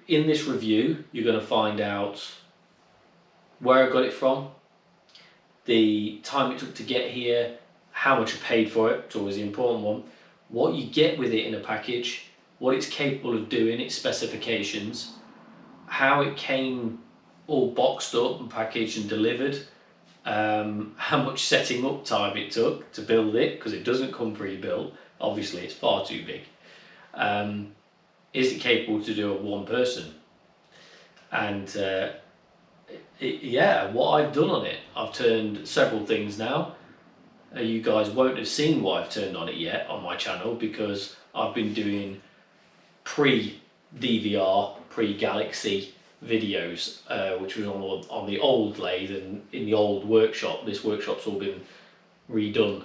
in this review, you're going to find out where I got it from, the time it took to get here, how much I paid for it, it's always the important one, what you get with it in a package, what it's capable of doing, its specifications, how it came all boxed up and packaged and delivered, how much setting up time it took to build it, because it doesn't come pre-built, obviously it's far too big. Is it capable to do it one person? And what I've done on it, I've turned several things now. You guys won't have seen what I've turned on it yet on my channel, because I've been doing pre-DVR, pre-Galaxy videos, which was on the old lathe and in the old workshop. This workshop's all been redone,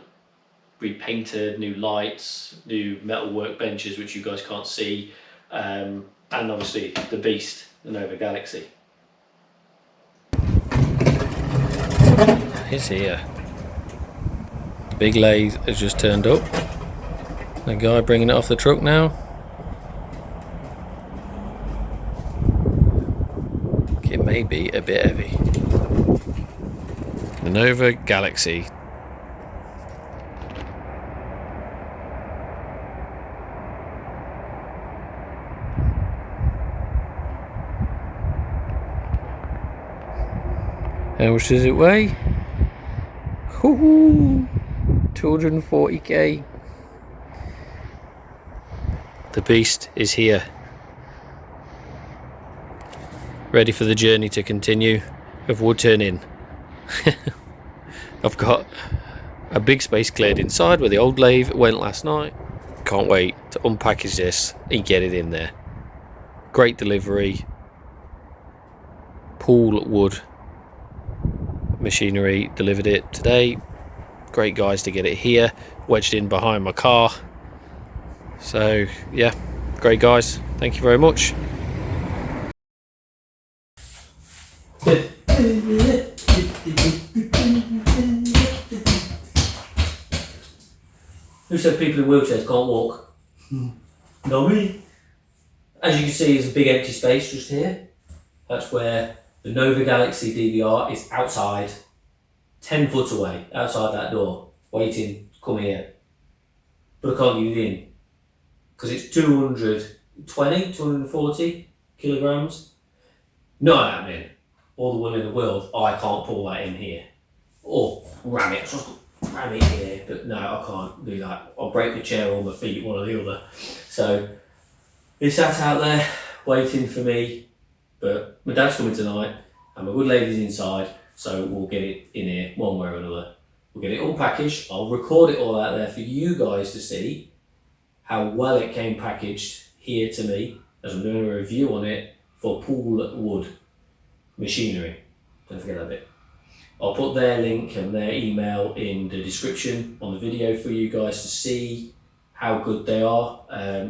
repainted, new lights, new metal workbenches which you guys can't see, and obviously the beast, the NOVA Galaxi. It's here. The big lathe has just turned up. The guy bringing it off the truck now. It may be a bit heavy. The NOVA Galaxi. How much does it weigh? 240k. The beast is here, ready for the journey to continue of wood turning. I've got a big space cleared inside where the old lathe went last night. Can't wait to unpackage this and get it in there. Great delivery. Pool wood machinery delivered it today. Great guys to get it here, wedged in behind my car. So yeah, great guys, thank you very much. Who said people in wheelchairs can't walk? Not me. As you can see, there's a big empty space just here. That's where the NOVA Galaxi DVR is outside, 10 foot away, outside that door, waiting to come here. But I can't get it in, because it's 240 kilograms. Not happening. All the will in the world, I can't pull that in here. Or ram it here, but no, I can't do that. I'll break the chair or my feet, one or the other. So it's sat out there, waiting for me. But my dad's coming tonight and my good lady's inside, so we'll get it in here one way or another. We'll get it all packaged. I'll record it all out there for you guys to see how well it came packaged here to me, as I'm doing a review on it for Pool Wood Machinery. Don't forget that bit. I'll put their link and their email in the description on the video for you guys to see how good they are.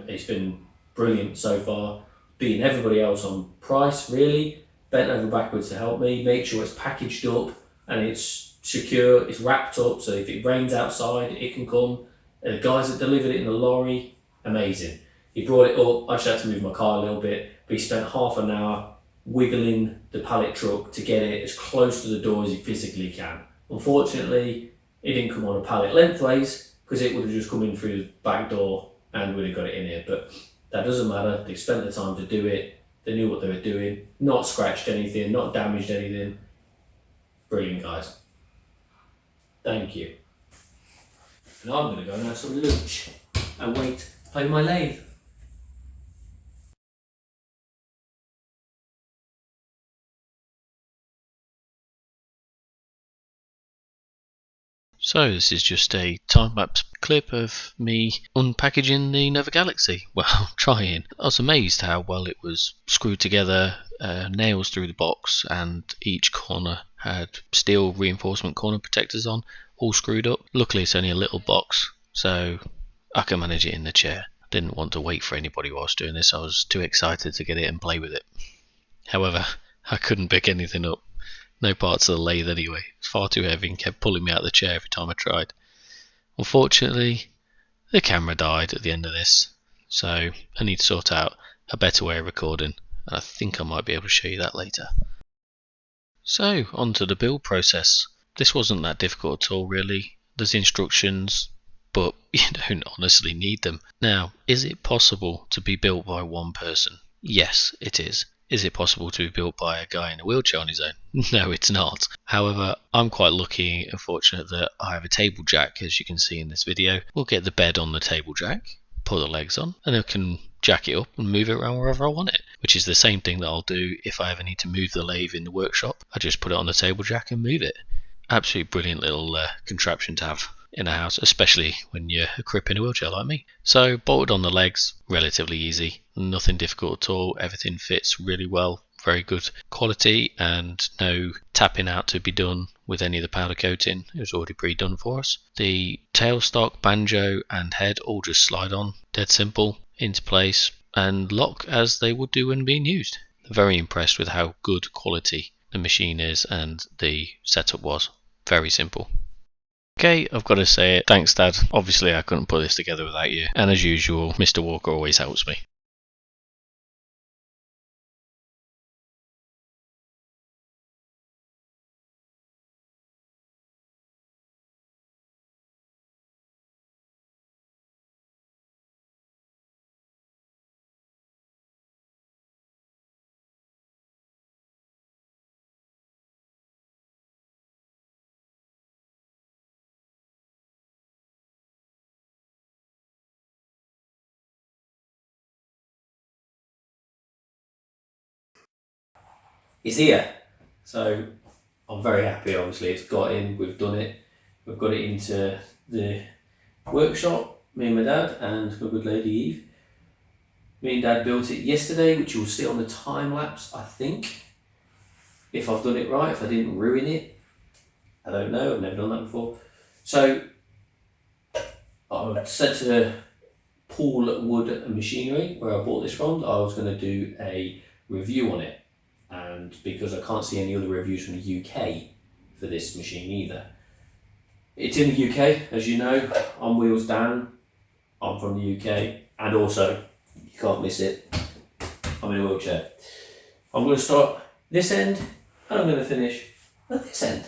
It's been brilliant so far. Beating everybody else on price, really. Bent over backwards to help me. Make sure it's packaged up and it's secure, it's wrapped up, so if it rains outside, it can come. The guys that delivered it in the lorry, amazing. He brought it up, I just had to move my car a little bit, but he spent half an hour wiggling the pallet truck to get it as close to the door as he physically can. Unfortunately, it didn't come on a pallet lengthways, because it would have just come in through the back door and would have got it in here, but that doesn't matter. They spent the time to do it. They knew what they were doing. Not scratched anything, not damaged anything. Brilliant, guys. Thank you. And I'm going to go and have some lunch and wait, play my lathe. So this is just a time-lapse clip of me unpackaging the NOVA Galaxi. Well, trying. I was amazed how well it was screwed together, nails through the box, and each corner had steel reinforcement corner protectors on, all screwed up. Luckily it's only a little box, so I can manage it in the chair. I didn't want to wait for anybody whilst doing this, I was too excited to get it and play with it. However, I couldn't pick anything up. No parts of the lathe anyway. It was far too heavy and kept pulling me out of the chair every time I tried. Unfortunately, the camera died at the end of this, so I need to sort out a better way of recording. and I think I might be able to show you that later. So, on to the build process. This wasn't that difficult at all, really. There's instructions, but you don't honestly need them. Now, is it possible to be built by one person? Yes, it is. Is it possible to be built by a guy in a wheelchair on his own? No, it's not. However, I'm quite lucky and fortunate that I have a table jack, as you can see in this video. We'll get the bed on the table jack, put the legs on, and I can jack it up and move it around wherever I want it, which is the same thing that I'll do if I ever need to move the lathe in the workshop. I just put it on the table jack and move it. Absolutely brilliant little contraption to have in a house, especially when you're a crip in a wheelchair like me. So bolted on the legs, relatively easy, nothing difficult at all. Everything fits really well, very good quality, and no tapping out to be done with any of the powder coating. It was already pre-done for us. The tailstock, banjo and head all just slide on, dead simple, into place and lock as they would do when being used. Very impressed with how good quality the machine is and the setup was. Very simple. Okay, I've got to say it. Thanks, Dad. Obviously, I couldn't put this together without you. And as usual, Mr. Walker always helps me. It's here. So I'm very happy, obviously. It's got in, we've done it. We've got it into the workshop, me and my dad and my good lady Eve. Me and Dad built it yesterday, which you'll see on the time lapse, I think. If I've done it right, if I didn't ruin it. I don't know, I've never done that before. So I said to Paul Wood Machinery, where I bought this from, I was going to do a review on it. And because I can't see any other reviews from the UK for this machine either. It's in the UK, as you know. I'm Wheelsdan. I'm from the UK. And also, you can't miss it, I'm in a wheelchair. I'm going to start this end and I'm going to finish at this end.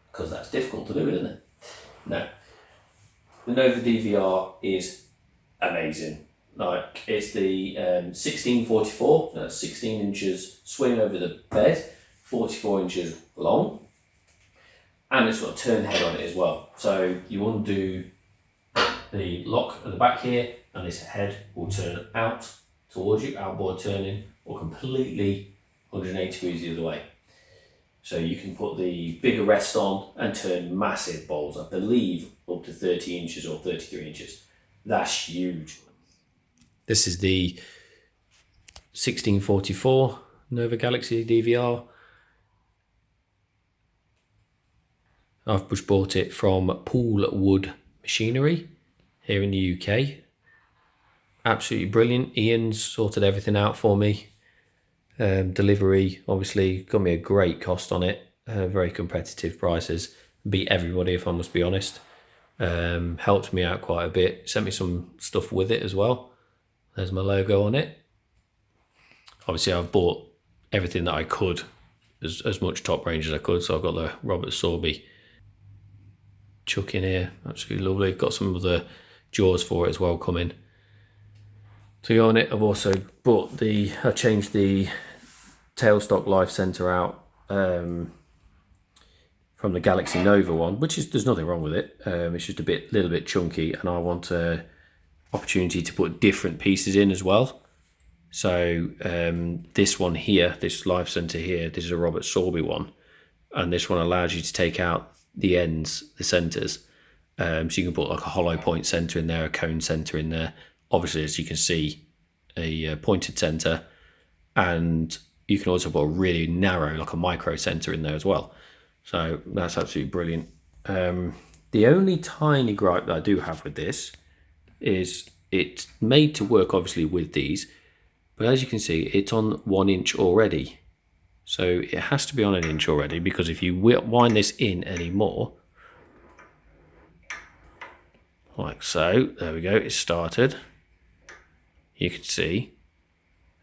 Because that's difficult to do, isn't it? No. The NOVA DVR is amazing. Like, it's the 1644, so that's 16 inches swing over the bed, 44 inches long, and it's got a turn head on it as well. So you undo the lock at the back here, and this head will turn out towards you, outboard turning, or completely 180 degrees the other way. So you can put the bigger rest on and turn massive bowls, I believe up to 30 inches or 33 inches. That's huge. This is the 1644 NOVA Galaxi DVR. I've just bought it from Paul Wood Machinery here in the UK. Absolutely brilliant. Ian's sorted everything out for me. Delivery, obviously, got me a great cost on it. Very competitive prices. Beat everybody, if I must be honest. Helped me out quite a bit. Sent me some stuff with it as well. There's my logo on it. Obviously, I've bought everything that I could, as much top range as I could. So I've got the Robert Sorby chuck in here. Absolutely lovely. Got some of the jaws for it as well coming. To go on it, I've also bought I changed the tailstock life center out from the Galaxy Nova one, which is, there's nothing wrong with it. It's just little bit chunky, and I want a opportunity to put different pieces in as well. So this one here, this life center here, this is a Robert Sorby one, and this one allows you to take out the ends, the centers. So you can put like a hollow point center in there, a cone center in there. Obviously, as you can see, a pointed center, and you can also put a really narrow, like a micro center in there as well. So that's absolutely brilliant. The only tiny gripe that I do have with this is it's made to work obviously with these, but as you can see, it's on 1 inch already. So it has to be on 1 inch already, because if you wind this in anymore, like so, there we go, it's started. You can see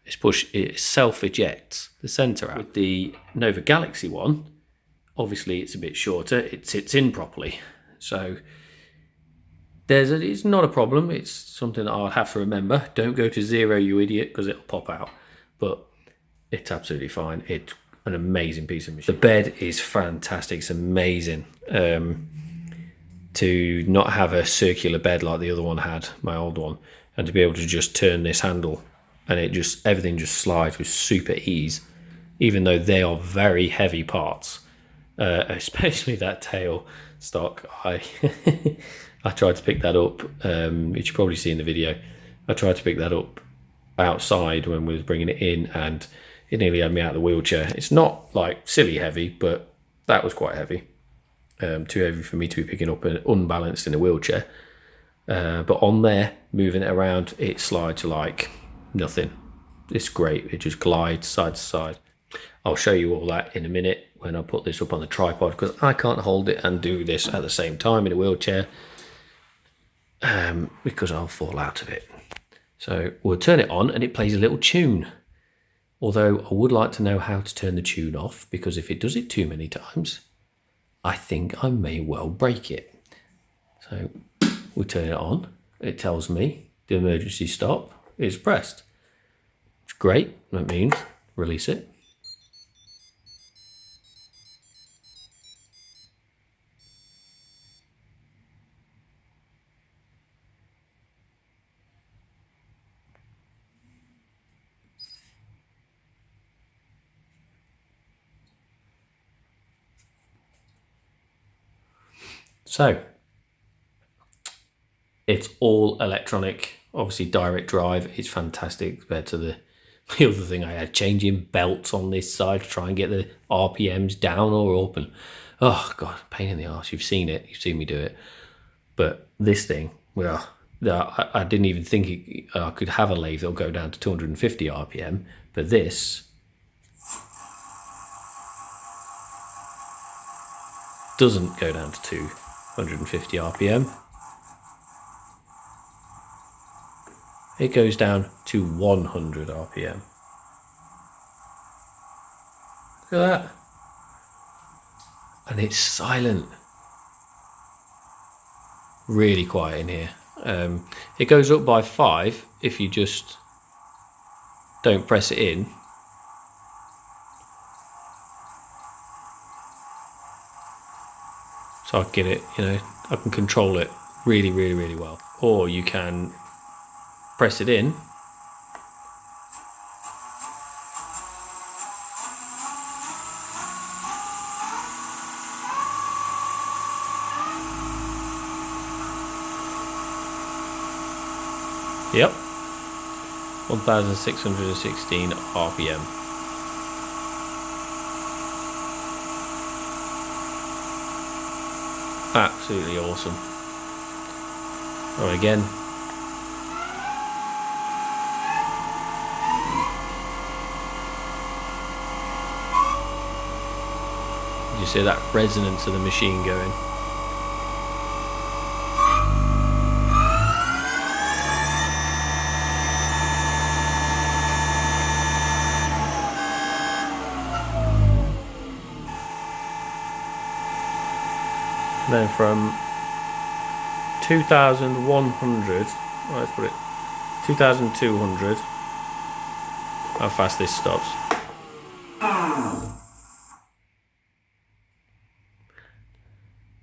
it self-ejects the centre out. With the NOVA Galaxi one, obviously it's a bit shorter, it sits in properly. So it's not a problem, it's something that I'll have to remember. Don't go to 0, you idiot, because it'll pop out. But it's absolutely fine. It's an amazing piece of machine. The bed is fantastic, it's amazing. To not have a circular bed like the other one had, my old one, and to be able to just turn this handle and everything just slides with super ease, even though they are very heavy parts, especially that tail stock. I tried to pick that up, which you probably see in the video. I tried to pick that up outside when we was bringing it in, and it nearly had me out of the wheelchair. It's not like silly heavy, but that was quite heavy. Too heavy for me to be picking up and unbalanced in a wheelchair. But on there, moving it around, it slides like nothing. It's great. It just glides side to side. I'll show you all that in a minute when I put this up on the tripod, because I can't hold it and do this at the same time in a wheelchair, because I'll fall out of it. So we'll turn it on and it plays a little tune. Although I would like to know how to turn the tune off, because if it does it too many times, I think I may well break it. So we turn it on. It tells me the emergency stop is pressed. It's great. That means release it. So it's all electronic, obviously direct drive. It's fantastic compared to the other thing I had, changing belts on this side to try and get the RPMs down or up, and oh god, pain in the arse. You've seen it, you've seen me do it. But this thing, well, I didn't even think I could have a lathe that'll go down to 250 RPM, but this doesn't go down to 250 RPM. It goes down to 100 RPM. Look at that. And it's silent. Really quiet in here. It goes up by 5 if you just don't press it in. So I get it, I can control it really, really, really well. Or you can press it in. Yep. 1616 RPM. Absolutely awesome. Oh, again. Did you see that resonance of the machine going? Then from 2,100, let's put it 2,200, how fast this stops.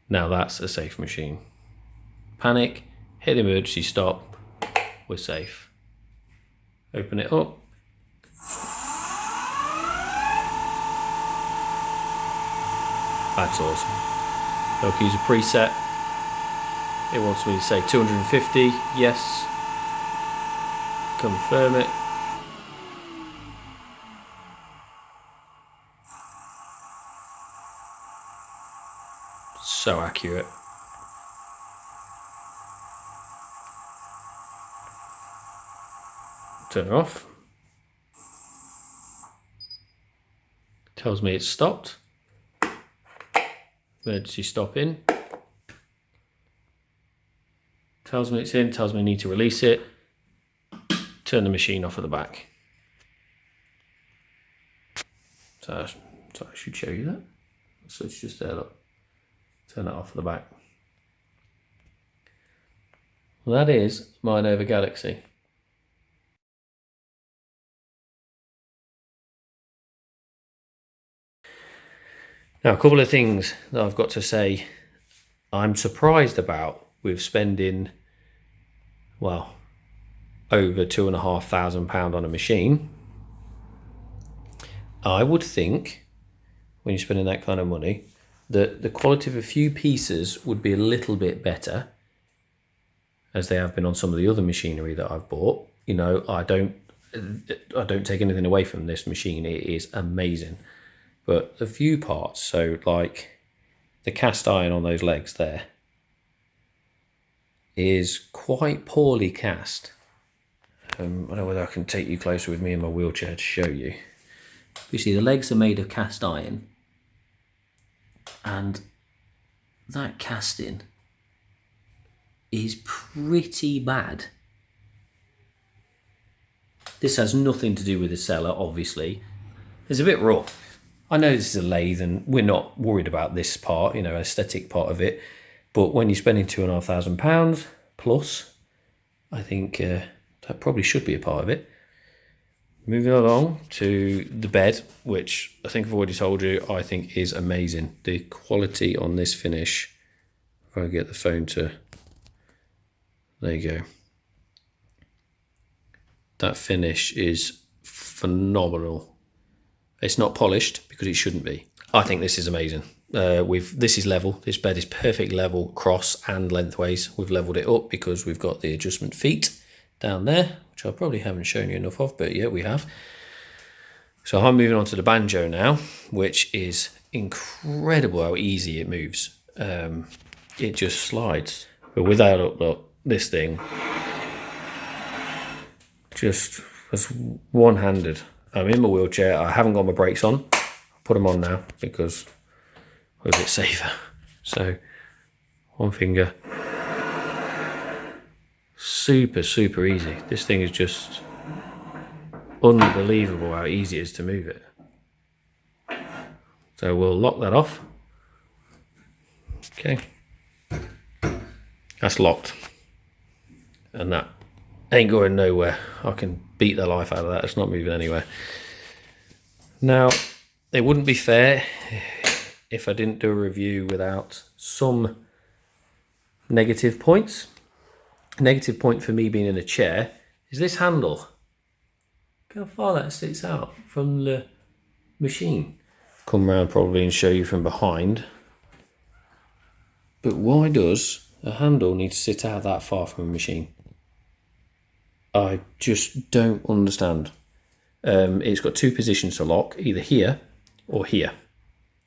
Now that's a safe machine. Panic, hit the emergency stop, we're safe. Open it up. That's awesome. I'll use a preset. It wants me to say 250, yes. Confirm it. So accurate. Turn it off. Tells me it's stopped. Emergency stop in. Tells me it's in, tells me I need to release it. Turn the machine off at the back. So I should show you that. So it's just there, look. Turn that off at the back. Well, that is my NOVA Galaxy. Now, a couple of things that I've got to say I'm surprised about with spending, well, over £2,500 on a machine. I would think, when you're spending that kind of money, that the quality of a few pieces would be a little bit better, as they have been on some of the other machinery that I've bought. You know, I don't take anything away from this machine. It is amazing. But a few parts, so like the cast iron on those legs there, is quite poorly cast. I don't know whether I can take you closer with me in my wheelchair to show you. You see, the legs are made of cast iron, and that casting is pretty bad. This has nothing to do with the seller, obviously. It's a bit rough. I know this is a lathe and we're not worried about this part, you know, aesthetic part of it. But when you're spending £2,500 plus, I think that probably should be a part of it. Moving along to the bed, which I think I've already told you, I think is amazing. The quality on this finish, if I get the phone to, there you go. That finish is phenomenal. It's not polished because it shouldn't be. I think this is amazing. This is level. This bed is perfect level cross and lengthways. We've leveled it up because we've got the adjustment feet down there, which I probably haven't shown you enough of, but yeah, we have. So I'm moving on to the banjo now, which is incredible how easy it moves. It just slides. But without look, this thing just was one-handed. I'm in my wheelchair. I haven't got my brakes on. I'll put them on now because we're a bit safer. So one finger. Super, super easy. This thing is just unbelievable how easy it is to move it. So we'll lock that off. Okay. That's locked. And that ain't going nowhere. I can beat the life out of that. It's not moving anywhere. Now, it wouldn't be fair if I didn't do a review without some negative points. A negative point for me being in a chair is this handle. Look how far that sticks out from the machine. Come round probably and show you from behind. But why does a handle need to sit out that far from a machine? I just don't understand. It's got two positions to lock, either here or here.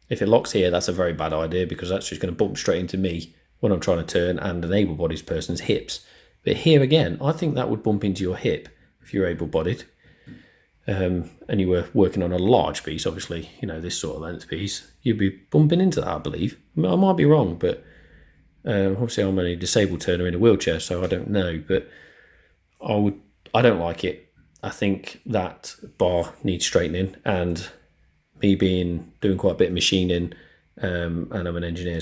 If it locks here, that's a very bad idea because that's just going to bump straight into me when I'm trying to turn and an able-bodied person's hips. But here again, I think that would bump into your hip if you're able-bodied. And you were working on a large piece, obviously, you know, this sort of length piece, you'd be bumping into that, I believe. I might be wrong, but obviously I'm only a disabled turner in a wheelchair, so I don't know. But I don't like it. I think that bar needs straightening, and me doing quite a bit of machining, and I'm an engineer,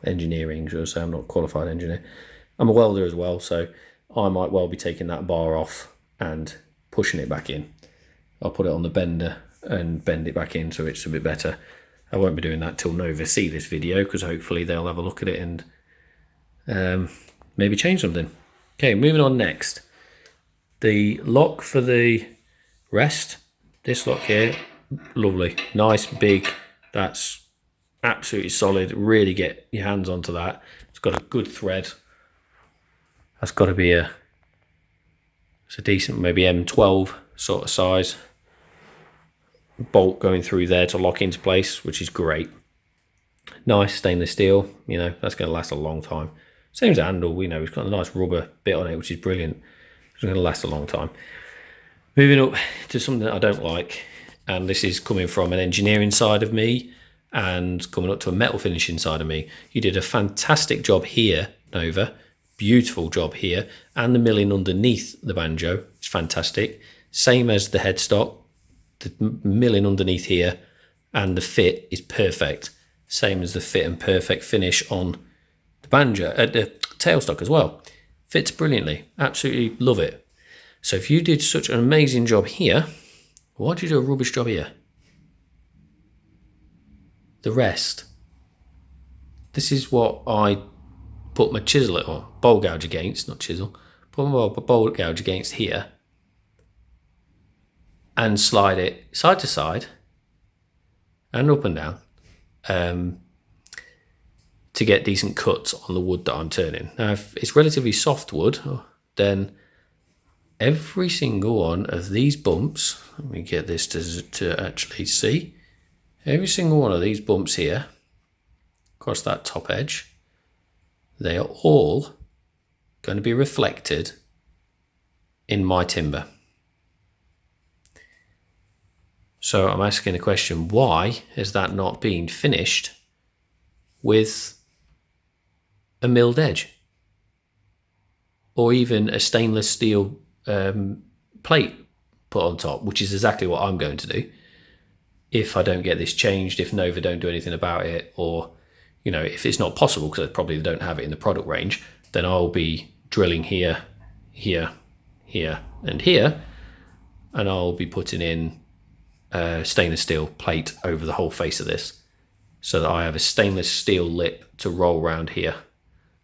engineering, should I say, I'm not a qualified engineer. I'm a welder as well, so I might well be taking that bar off and pushing it back in. I'll put it on the bender and bend it back in so it's a bit better. I won't be doing that till Nova see this video because hopefully they'll have a look at it and maybe change something. Okay, moving on next. The lock for the rest, this lock here, lovely, nice, big, that's absolutely solid. Really get your hands onto that. It's got a good thread. That's got to be it's a decent, maybe M12 sort of size bolt going through there to lock into place, which is great. Nice stainless steel, you know, that's going to last a long time. Same as the handle, you know, it's got a nice rubber bit on it, which is brilliant. It's going to last a long time. Moving up to something that I don't like, and this is coming from an engineering side of me and coming up to a metal finishing side of me. You did a fantastic job here, Nova. Beautiful job here, and the milling underneath the banjo is fantastic. Same as the headstock, the milling underneath here, and the fit is perfect. Same as the fit and perfect finish on the banjo, the tailstock as well. Fits brilliantly. Absolutely love it. So if you did such an amazing job here, why did you do a rubbish job here? The rest. This is what I put my chisel or bowl gouge against, not chisel. Put my bowl gouge against here and slide it side to side and up and down to get decent cuts on the wood that I'm turning. Now, if it's relatively soft wood, then every single one of these bumps, let me get this to actually see, every single one of these bumps here across that top edge, they are all going to be reflected in my timber. So I'm asking the question, why has that not been finished with a milled edge? Or even a stainless steel plate put on top, which is exactly what I'm going to do if I don't get this changed, if Nova don't do anything about it, or if it's not possible, because I probably don't have it in the product range, then I'll be drilling here, here, here, and here, and I'll be putting in a stainless steel plate over the whole face of this, so that I have a stainless steel lip to roll around here,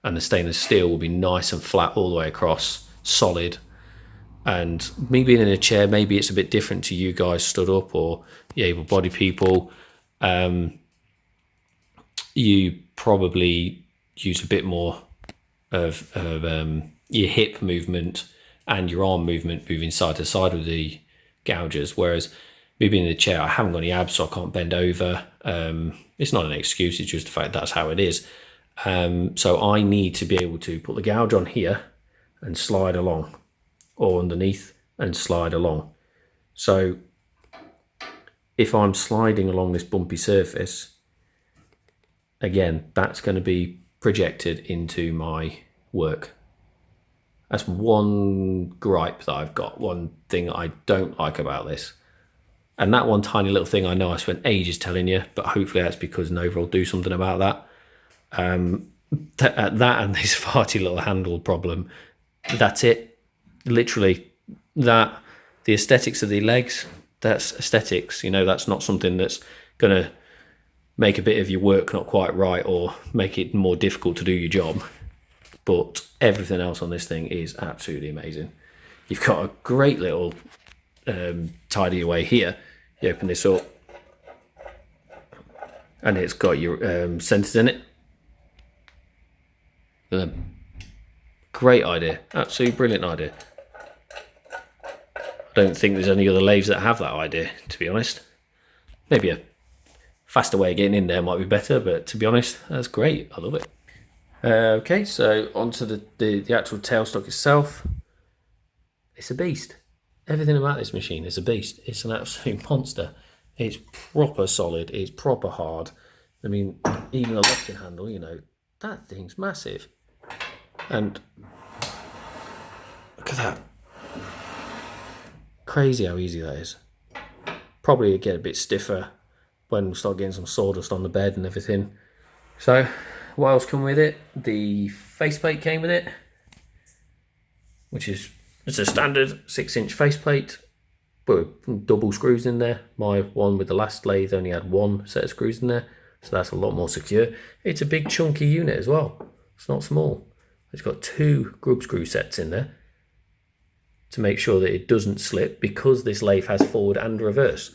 and the stainless steel will be nice and flat all the way across, solid. And me being in a chair, maybe it's a bit different to you guys stood up or you able-bodied people. You probably use a bit more of your hip movement and your arm movement, moving side to side with the gouges, whereas me being in a chair, I haven't got any abs, so I can't bend over. It's not an excuse, it's just the fact that's how it is. So I need to be able to put the gouge on here and slide along, or underneath and slide along. So if I'm sliding along this bumpy surface, again, that's going to be projected into my work. That's one gripe that I've got, one thing I don't like about this. And that one tiny little thing, I know I spent ages telling you, but hopefully that's because Nova will do something about that. That and this farty little handle problem, that's it. Literally, that the aesthetics of the legs, that's aesthetics. That's not something that's going to make a bit of your work not quite right or make it more difficult to do your job. But everything else on this thing is absolutely amazing. You've got a great little tidy away here. You open this up and it's got your centers in it. Great idea, absolutely brilliant idea. I don't think there's any other lathes that have that idea, to be honest. Maybe a faster way of getting in there might be better, but to be honest, that's great. I love it. Okay, so onto the actual tailstock itself. It's a beast. Everything about this machine is a beast. It's an absolute monster. It's proper solid. It's proper hard. I mean, even the locking handle, that thing's massive. And look at that. Crazy how easy that is. Probably get a bit stiffer when we start getting some sawdust on the bed and everything. So what else came with it? The faceplate came with it, which is it's a standard 6-inch faceplate, but with double screws in there. My one with the last lathe only had one set of screws in there, so that's a lot more secure. It's a big chunky unit as well. It's not small. It's got 2 grub screw sets in there to make sure that it doesn't slip, because this lathe has forward and reverse.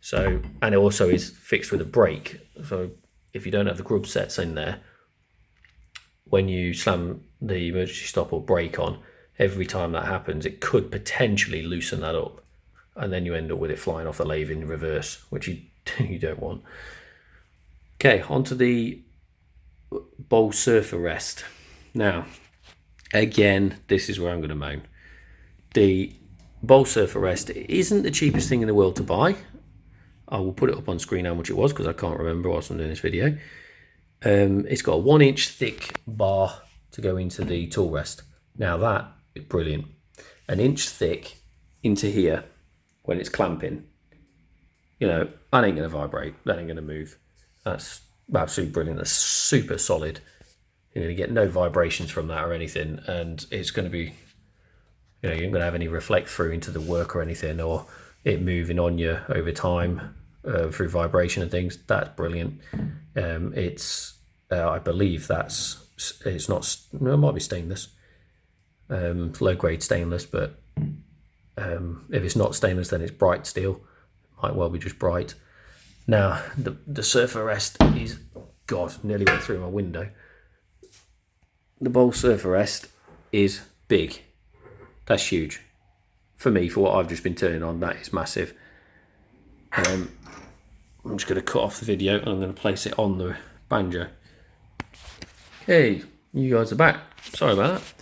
So, and it also is fixed with a brake. So if you don't have the grub sets in there, when you slam the emergency stop or brake on, every time that happens, it could potentially loosen that up. And then you end up with it flying off the lathe in reverse, which you don't want. Okay, onto the bowl surfer rest. Now, again, this is where I'm going to moan. The bowl surfer rest isn't the cheapest thing in the world to buy. I will put it up on screen how much it was, because I can't remember whilst I'm doing this video. It's got a 1-inch thick bar to go into the tool rest. Now that is brilliant. 1 inch thick into here when it's clamping you know, that ain't going to vibrate, that ain't going to move. That's absolutely brilliant. That's super solid. You're going to get no vibrations from that or anything, and it's going to be, you know, you ain't going to have any reflect through into the work or anything, or it moving on you over time through vibration and things. That's brilliant. It's I believe it's not, it might be stainless, low grade stainless, but if it's not stainless, then it's bright steel. Might well be just bright. Now the surfer rest is, God, nearly went through my window. The bowl surfer rest is big. That's huge. For me, for what I've just been turning on, that is massive. I'm just going to cut off the video and I'm going to place it on the banjo. Hey, you guys are back. Sorry about that.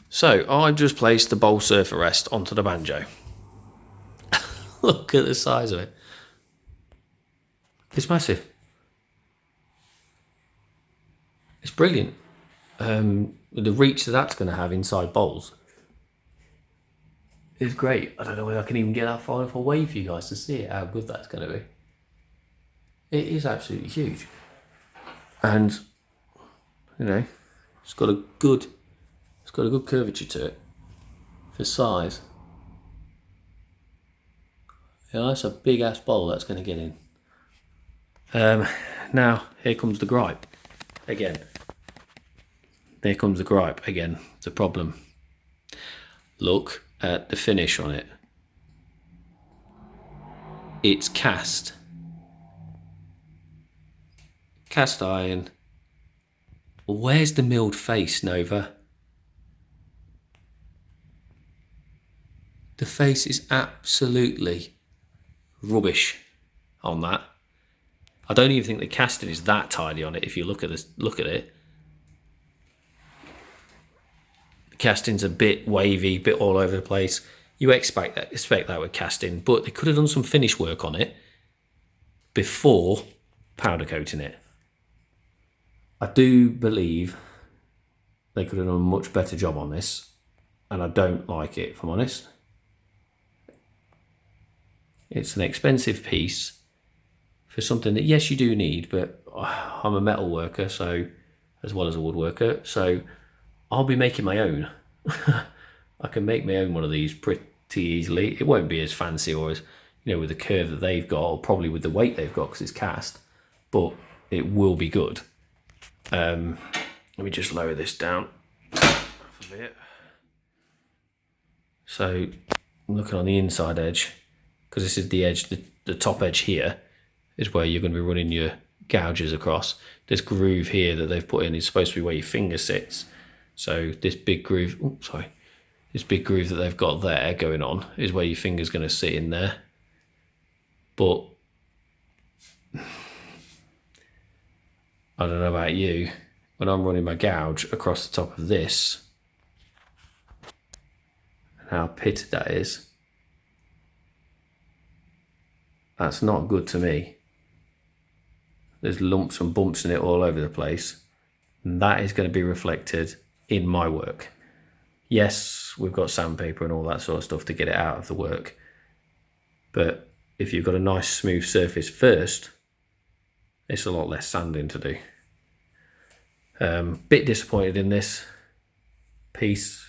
So I've just placed the bowl surfer rest onto the banjo. Look at the size of it. It's massive. It's brilliant. The reach that's going to have inside bowls is great. I don't know whether I can even get that far enough away for you guys to see it, how good that's going to be. It is absolutely huge. And, you know, it's got a good curvature to it for size. Yeah, that's a big ass bowl that's going to get in. Now, here comes the gripe again. There comes the gripe again, the problem. Look at the finish on it. It's cast. Cast iron. Where's the milled face, Nova? The face is absolutely rubbish on that. I don't even think the casting is that tidy on it. If you look at this, look at it. The casting's a bit wavy, bit all over the place. You expect that with casting, but they could have done some finish work on it before powder coating it. I do believe they could have done a much better job on this, and I don't like it, if I'm honest. It's an expensive piece for something that, yes, you do need, but I'm a metal worker, so, as well as a woodworker, so I'll be making my own. I can make my own one of these pretty easily. It won't be as fancy or as, you know, with the curve that they've got, or probably with the weight they've got because it's cast, but it will be good. Let me just lower this down a bit. So I'm looking on the inside edge, because this is the edge, the top edge here is where you're going to be running your gouges across. This groove here that they've put in is supposed to be where your finger sits. So this big groove, this big groove that they've got there going on is where your finger's going to sit in there. But I don't know about you, when I'm running my gouge across the top of this, and how pitted that is, that's not good to me. There's lumps and bumps in it all over the place. And that is going to be reflected in my work. Yes, we've got sandpaper and all that sort of stuff to get it out of the work. But if you've got a nice smooth surface first, it's a lot less sanding to do. Bit disappointed in this piece.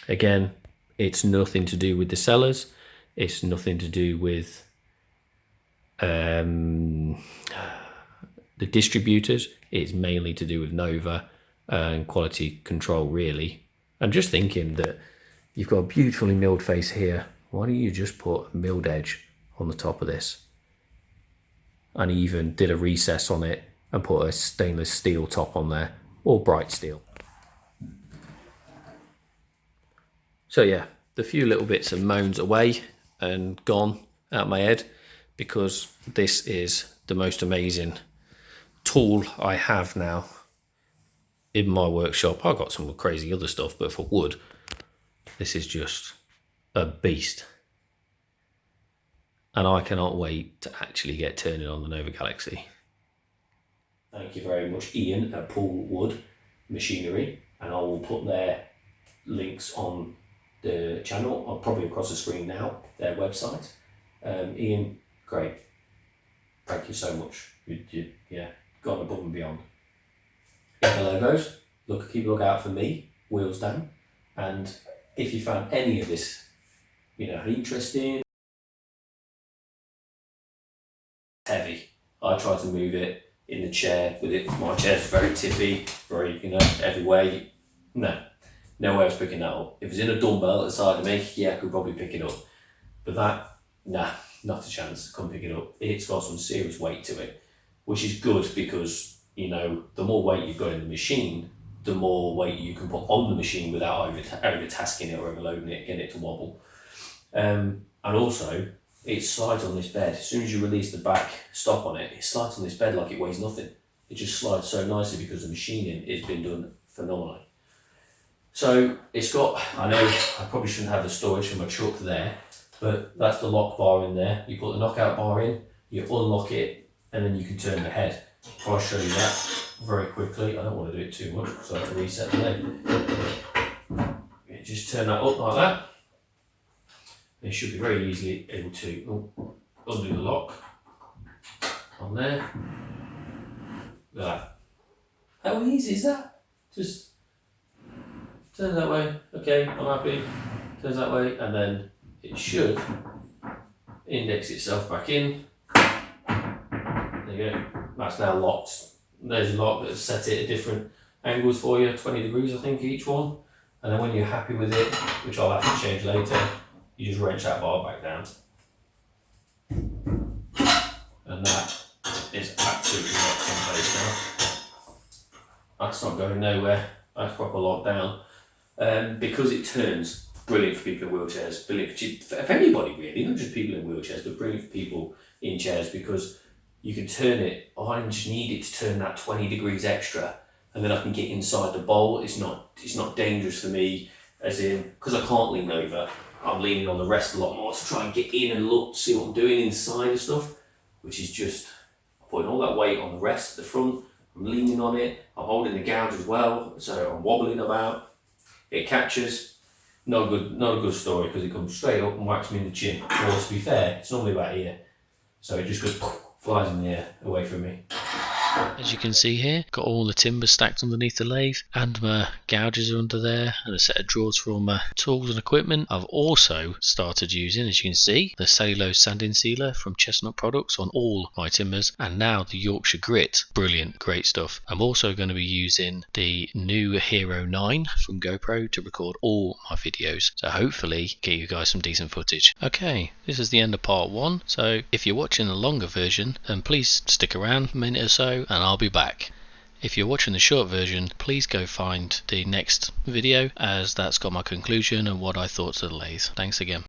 Again, it's nothing to do with the sellers. It's nothing to do with the distributors. It's mainly to do with NOVA and quality control, really. I'm just thinking that you've got a beautifully milled face here. Why don't you just put a milled edge on the top of this? And even did a recess on it and put a stainless steel top on there, or bright steel. So yeah, the few little bits of moans away and gone out my head, because this is the most amazing tool I have now in my workshop. I've got some crazy other stuff, but for wood, this is just a beast. And I cannot wait to actually get turning on the NOVA Galaxy. Thank you very much, Ian at Paul Wood Machinery, and I will put their links on the channel, or probably across the screen now, their website. Ian, great. Thank you so much. You gone above and beyond. In the logos, keep a look out for me, Wheelsdan. And if you found any of this, interesting, heavy, I try to move it in the chair with it. My chair's very tippy, very, every way. No way I was picking that up. If it's in a dumbbell at the side of me, yeah, I could probably pick it up. But that, nah, not a chance. Couldn't pick it up. It's got some serious weight to it, which is good because, the more weight you've got in the machine, the more weight you can put on the machine without over-tasking it or overloading it, getting it to wobble. And also, it slides on this bed. As soon as you release the back stop on it, it slides on this bed like it weighs nothing. It just slides so nicely because the machining has been done phenomenally. So it's got, I know I probably shouldn't have the storage for my truck there, but that's the lock bar in there. You put the knockout bar in, you unlock it, and then you can turn the head. I'll show you that very quickly. I don't want to do it too much, so I have to reset the leg. You just turn that up like that. It should be very easily able to undo the lock on there. Look at that. How easy is that? Just turn that way. Okay, I'm happy. Turns that way, and then it should index itself back in. There you go. That's now locked. There's a lock that's set it at different angles for you, 20 degrees I think each one. And then when you're happy with it, which I'll have to change later, you just wrench that bar back down. And that is absolutely locked in place now. That's not going nowhere. That's proper locked down. Because it turns, brilliant for people in wheelchairs, brilliant for anybody really, not just people in wheelchairs, but brilliant for people in chairs because you can turn it. I just need it to turn that 20 degrees extra, and then I can get inside the bowl. It's not dangerous for me, as in, because I can't lean over, I'm leaning on the rest a lot more to try and get in and look, see what I'm doing inside and stuff, which is just putting all that weight on the rest at the front. I'm leaning on it, I'm holding the gouge as well, so I'm wobbling about. It catches. Not a good story because it comes straight up and whacks me in the chin. Or to be fair, it's normally about here. So it just goes, flies in the air away from me. As you can see here, got all the timber stacked underneath the lathe, and my gouges are under there, and a set of drawers for all my tools and equipment. I've also started using, as you can see, the cellulose sanding sealer from Chestnut Products on all my timbers, and now the Yorkshire Grit. Brilliant, great stuff. I'm also going to be using the new Hero 9 from GoPro to record all my videos, so hopefully get you guys some decent footage. Okay, this is the end of part 1, so if you're watching the longer version, then please stick around a minute or so and I'll be back. If you're watching the short version, please go find the next video, as that's got my conclusion and what I thought to the lathe. Thanks again.